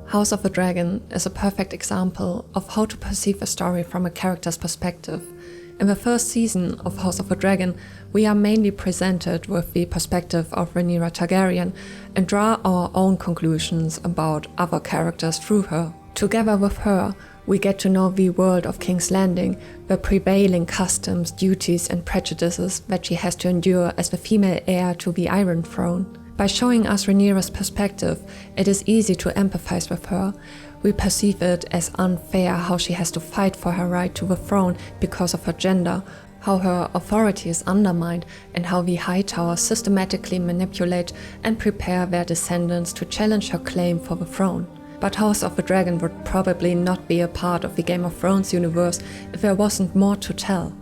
House of the Dragon is a perfect example of how to perceive a story from a character's perspective. In the first season of House of the Dragon, we are mainly presented with the perspective of Rhaenyra Targaryen and draw our own conclusions about other characters through her. Together with her, we get to know the world of King's Landing, the prevailing customs, duties and prejudices that she has to endure as the female heir to the Iron Throne. By showing us Rhaenyra's perspective, it is easy to empathize with her. We perceive it as unfair how she has to fight for her right to the throne because of her gender, how her authority is undermined, and how the Hightowers systematically manipulate and prepare their descendants to challenge her claim for the throne. But House of the Dragon would probably not be a part of the Game of Thrones universe if there wasn't more to tell.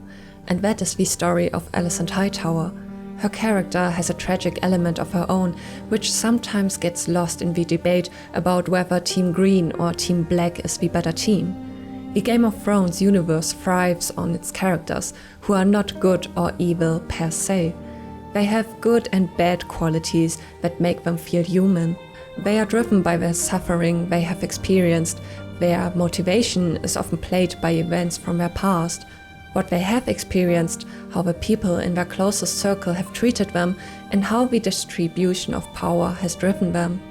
And that is the story of Alicent Hightower. Her character has a tragic element of her own, which sometimes gets lost in the debate about whether Team Green or Team Black is the better team. The Game of Thrones universe thrives on its characters, who are not good or evil per se. They have good and bad qualities that make them feel human. They are driven by their suffering they have experienced. Their motivation is often played by events from their past, what they have experienced, how the people in their closest circle have treated them, and how the distribution of power has driven them.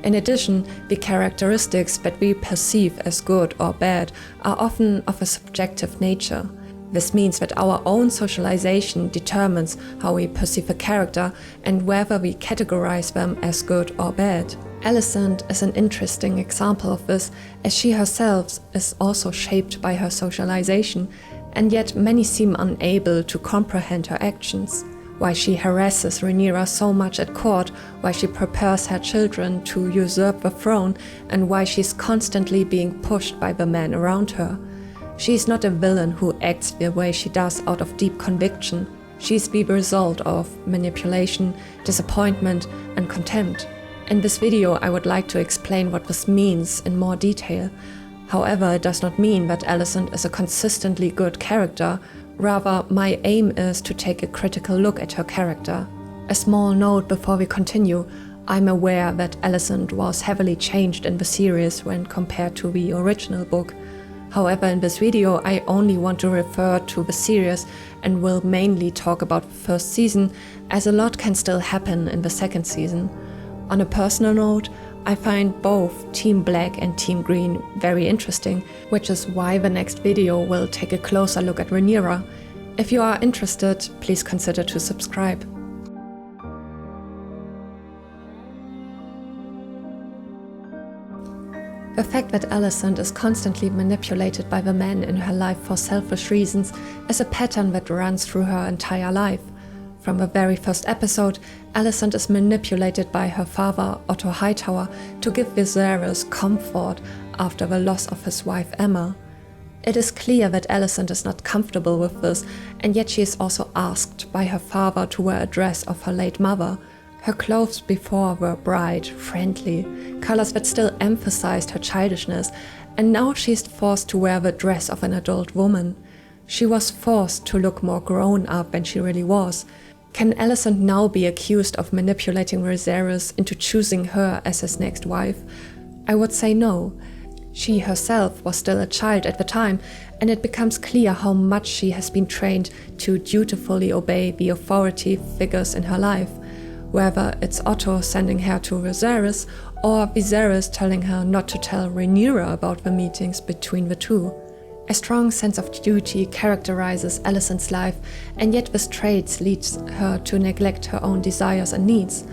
In addition, the characteristics that we perceive as good or bad are often of a subjective nature. This means that our own socialization determines how we perceive a character and whether we categorize them as good or bad. Alicent is an interesting example of this, as she herself is also shaped by her socialization, and yet many seem unable to comprehend her actions. Why she harasses Rhaenyra so much at court, why she prepares her children to usurp the throne, and why she's constantly being pushed by the men around her. She is not a villain who acts the way she does out of deep conviction. She's the result of manipulation, disappointment, and contempt. In this video, I would like to explain what this means in more detail. However, it does not mean that Alicent is a consistently good character. Rather, my aim is to take a critical look at her character. A small note before we continue: I'm aware that Alicent was heavily changed in the series when compared to the original book. However, in this video, I only want to refer to the series and will mainly talk about the first season, as a lot can still happen in the second season. On a personal note, I find both Team Black and Team Green very interesting, which is why the next video will take a closer look at Rhaenyra. If you are interested, please consider to subscribe. The fact that Alicent is constantly manipulated by the men in her life for selfish reasons is a pattern that runs through her entire life. From the very first episode, Alicent is manipulated by her father, Otto Hightower, to give Viserys comfort after the loss of his wife Emma. It is clear that Alicent is not comfortable with this, and yet she is also asked by her father to wear a dress of her late mother. Her clothes before were bright, friendly, colors that still emphasized her childishness, and now she is forced to wear the dress of an adult woman. She was forced to look more grown up than she really was. Can Alicent now be accused of manipulating Viserys into choosing her as his next wife? I would say no. She herself was still a child at the time, and it becomes clear how much she has been trained to dutifully obey the authority figures in her life. Whether it's Otto sending her to Viserys, or Viserys telling her not to tell Rhaenyra about the meetings between the two. A strong sense of duty characterizes Alicent's life, and yet this trait leads her to neglect her own desires and needs.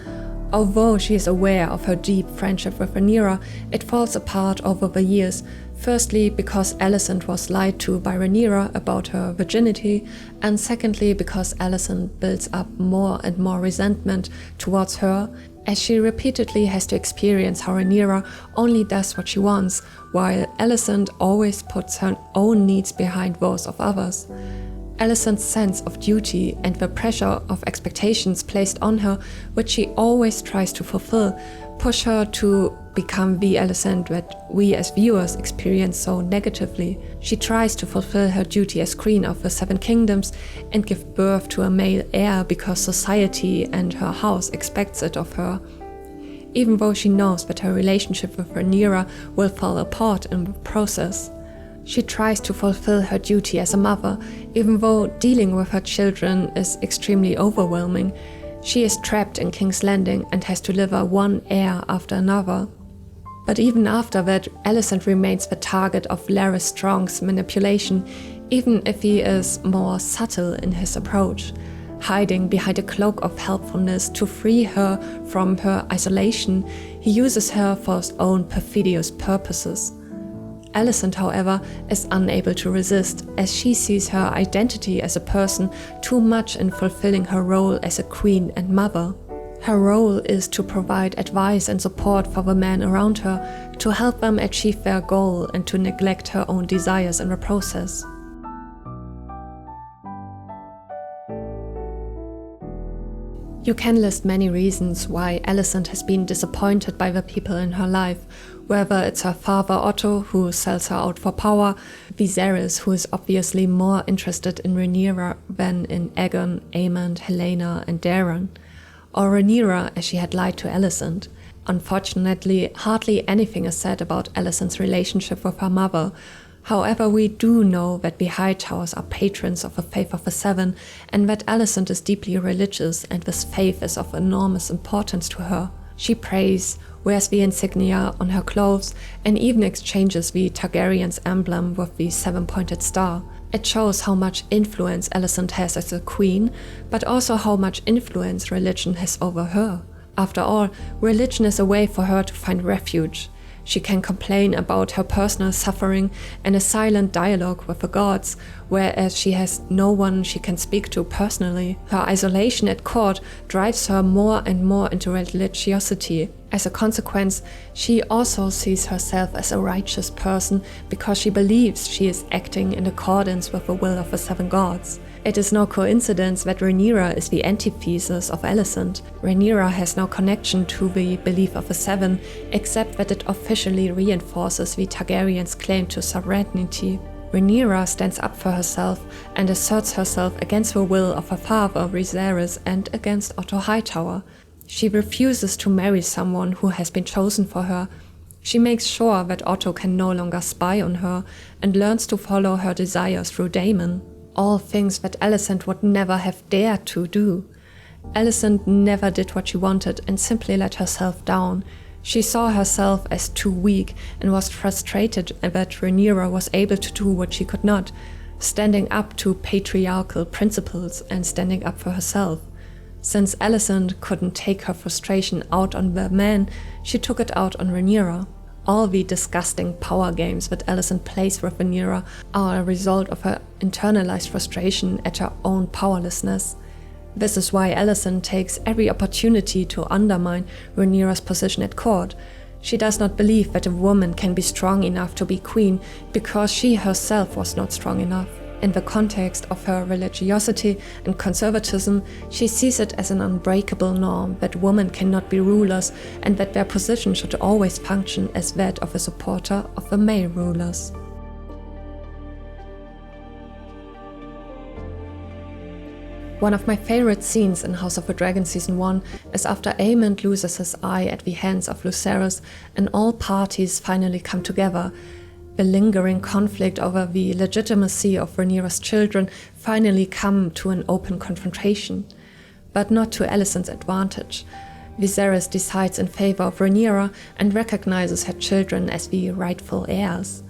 Although she is aware of her deep friendship with Rhaenyra, it falls apart over the years. Firstly, because Alicent was lied to by Rhaenyra about her virginity, and secondly, because Alicent builds up more and more resentment towards her, as she repeatedly has to experience how Rhaenyra only does what she wants, while Alicent always puts her own needs behind those of others. Alicent's sense of duty and the pressure of expectations placed on her, which she always tries to fulfill, push her to become the Alicent that we as viewers experience so negatively. She tries to fulfill her duty as Queen of the Seven Kingdoms and give birth to a male heir because society and her house expects it of her. even though she knows that her relationship with Rhaenyra will fall apart in the process. She tries to fulfill her duty as a mother, even though dealing with her children is extremely overwhelming. She is trapped in King's Landing and has to deliver one heir after another. But even after that, Alicent remains the target of Larys Strong's manipulation, even if he is more subtle in his approach, hiding behind a cloak of helpfulness to free her from her isolation. He uses her for his own perfidious purposes. Alicent, however, is unable to resist, as she sees her identity as a person too much in fulfilling her role as a queen and mother. Her role is to provide advice and support for the men around her, to help them achieve their goal and to neglect her own desires in the process. You can list many reasons why Alicent has been disappointed by the people in her life, whether it's her father Otto, who sells her out for power, Viserys, who is obviously more interested in Rhaenyra than in Aegon, Aemond, Helaena and Daeron, or Rhaenyra, as she had lied to Alicent. Unfortunately, hardly anything is said about Alicent's relationship with her mother. However, we do know that the Hightowers are patrons of the faith of the Seven, and that Alicent is deeply religious and this faith is of enormous importance to her. She prays, wears the insignia on her clothes, and even exchanges the Targaryen's emblem with the seven-pointed star. It shows how much influence Alicent has as a queen, but also how much influence religion has over her. After all, religion is a way for her to find refuge. She can complain about her personal suffering and a silent dialogue with the gods, whereas she has no one she can speak to personally. Her isolation at court drives her more and more into religiosity. As a consequence, she also sees herself as a righteous person because she believes she is acting in accordance with the will of the seven gods. It is no coincidence that Rhaenyra is the antithesis of Alicent. Rhaenyra has no connection to the belief of the Seven, except that it officially reinforces the Targaryens' claim to sovereignty. Rhaenyra stands up for herself and asserts herself against the will of her father, Viserys, and against Otto Hightower. She refuses to marry someone who has been chosen for her. She makes sure that Otto can no longer spy on her and learns to follow her desires through Daemon. All things that Alicent would never have dared to do. Alicent never did what she wanted and simply let herself down. She saw herself as too weak and was frustrated that Rhaenyra was able to do what she could not, standing up to patriarchal principles and standing up for herself. Since Alicent couldn't take her frustration out on the men, she took it out on Rhaenyra. All the disgusting power games that Alicent plays with Rhaenyra are a result of her internalized frustration at her own powerlessness. This is why Alicent takes every opportunity to undermine Rhaenyra's position at court. She does not believe that a woman can be strong enough to be queen because she herself was not strong enough. In the context of her religiosity and conservatism, she sees it as an unbreakable norm that women cannot be rulers and that their position should always function as that of a supporter of the male rulers. One of my favorite scenes in House of the Dragon Season 1 is after Aemond loses his eye at the hands of Lucerys and all parties finally come together. The lingering conflict over the legitimacy of Rhaenyra's children finally come to an open confrontation, but not to Alicent's advantage. Viserys decides in favor of Rhaenyra and recognizes her children as the rightful heirs.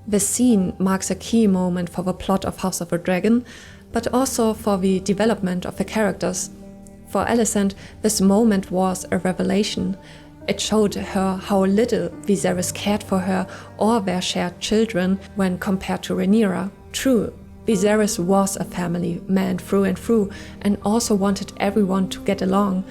This scene marks a key moment for the plot of House of the Dragon, but also for the development of the characters. For Alicent, this moment was a revelation. It showed her how little Viserys cared for her or their shared children when compared to Rhaenyra. True, Viserys was a family man through and through and also wanted everyone to get along,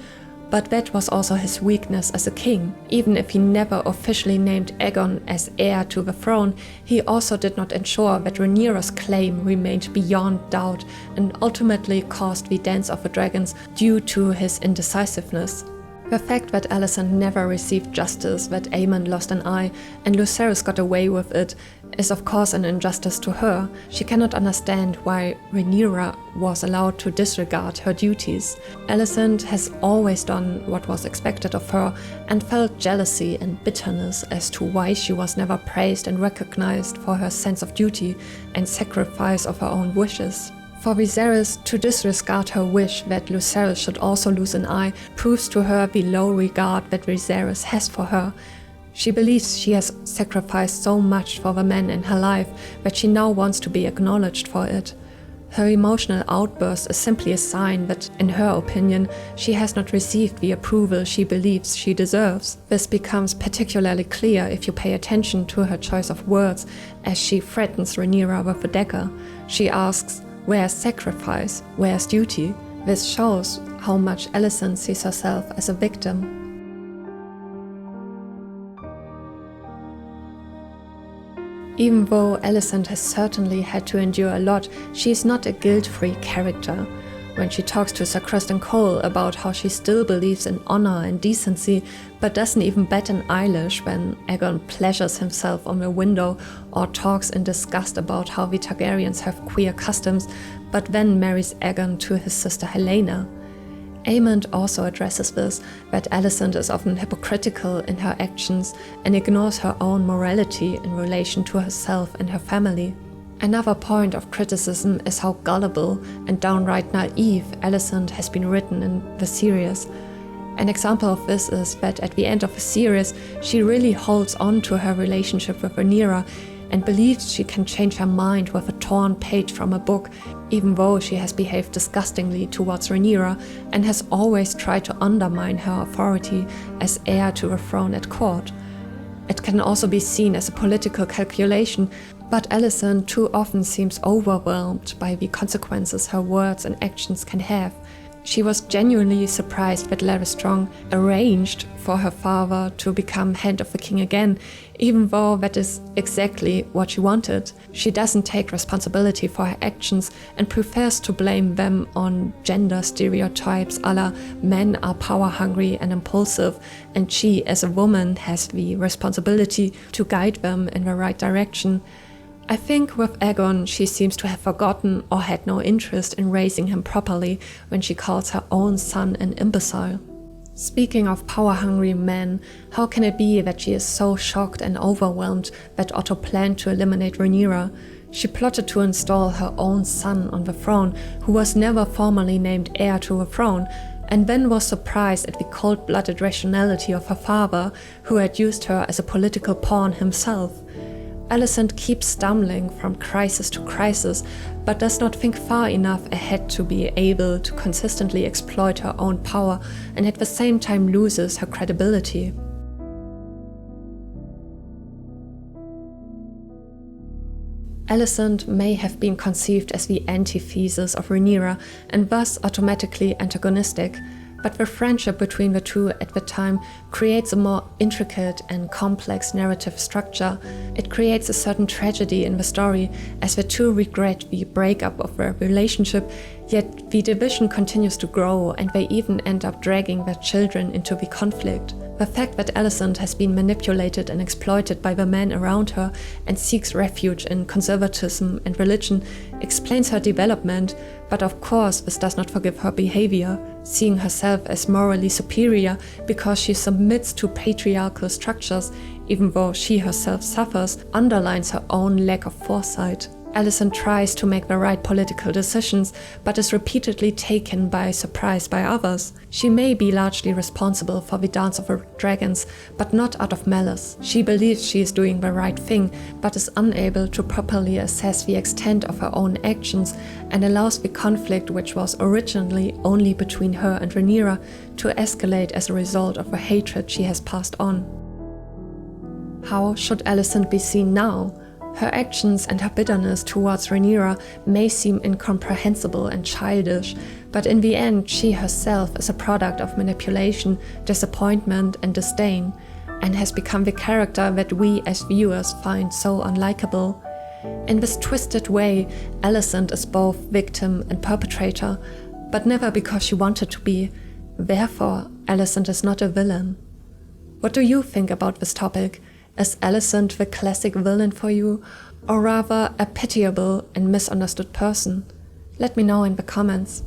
but that was also his weakness as a king. Even if he never officially named Aegon as heir to the throne, he also did not ensure that Rhaenyra's claim remained beyond doubt and ultimately caused the Dance of the Dragons due to his indecisiveness. The fact that Alicent never received justice, that Aemon lost an eye and Lucerys got away with it, is of course an injustice to her. She cannot understand why Rhaenyra was allowed to disregard her duties. Alicent has always done what was expected of her and felt jealousy and bitterness as to why she was never praised and recognized for her sense of duty and sacrifice of her own wishes. For Viserys to disregard her wish that Lucerys should also lose an eye proves to her the low regard that Viserys has for her. She believes she has sacrificed so much for the men in her life that she now wants to be acknowledged for it. Her emotional outburst is simply a sign that, in her opinion, she has not received the approval she believes she deserves. This becomes particularly clear if you pay attention to her choice of words as she threatens Rhaenyra with a dagger. She asks, "Where's sacrifice? Where's duty?" This shows how much Alicent sees herself as a victim. Even though Alicent has certainly had to endure a lot, she is not a guilt-free character. When she talks to Sir Criston Cole about how she still believes in honor and decency, but doesn't even bat an eyelash when Aegon pleasures himself on the window or talks in disgust about how the Targaryens have queer customs, but then marries Aegon to his sister Helaena. Aemond also addresses this, that Alicent is often hypocritical in her actions and ignores her own morality in relation to herself and her family. Another point of criticism is how gullible and downright naive Alicent has been written in the series. An example of this is that at the end of the series, she really holds on to her relationship with Rhaenyra and believes she can change her mind with a torn page from a book, even though she has behaved disgustingly towards Rhaenyra and has always tried to undermine her authority as heir to the throne at court. It can also be seen as a political calculation, but Alicent too often seems overwhelmed by the consequences her words and actions can have. She was genuinely surprised that Larys Strong arranged for her father to become Hand of the King again, even though that is exactly what she wanted. She doesn't take responsibility for her actions and prefers to blame them on gender stereotypes a la men are power-hungry and impulsive, and she, as a woman, has the responsibility to guide them in the right direction. I think with Aegon she seems to have forgotten or had no interest in raising him properly when she calls her own son an imbecile. Speaking of power-hungry men, how can it be that she is so shocked and overwhelmed that Otto planned to eliminate Rhaenyra? She plotted to install her own son on the throne, who was never formally named heir to the throne, and then was surprised at the cold-blooded rationality of her father, who had used her as a political pawn himself. Alicent keeps stumbling from crisis to crisis, but does not think far enough ahead to be able to consistently exploit her own power and at the same time loses her credibility. Alicent may have been conceived as the antithesis of Rhaenyra and thus automatically antagonistic, but the friendship between the two at the time creates a more intricate and complex narrative structure. It creates a certain tragedy in the story as the two regret the breakup of their relationship, yet the division continues to grow and they even end up dragging their children into the conflict. The fact that Alicent has been manipulated and exploited by the men around her and seeks refuge in conservatism and religion explains her development, but of course this does not forgive her behavior, seeing herself as morally superior because she submits to patriarchal structures, even though she herself suffers, underlines her own lack of foresight. Alicent tries to make the right political decisions, but is repeatedly taken by surprise by others. She may be largely responsible for the Dance of the Dragons, but not out of malice. She believes she is doing the right thing, but is unable to properly assess the extent of her own actions and allows the conflict, which was originally only between her and Rhaenyra, to escalate as a result of the hatred she has passed on. How should Alicent be seen now? Her actions and her bitterness towards Rhaenyra may seem incomprehensible and childish, but in the end she herself is a product of manipulation, disappointment and disdain, and has become the character that we as viewers find so unlikable. In this twisted way, Alicent is both victim and perpetrator, but never because she wanted to be. Therefore, Alicent is not a villain. What do you think about this topic? Is Alicent the classic villain for you, or rather a pitiable and misunderstood person? Let me know in the comments.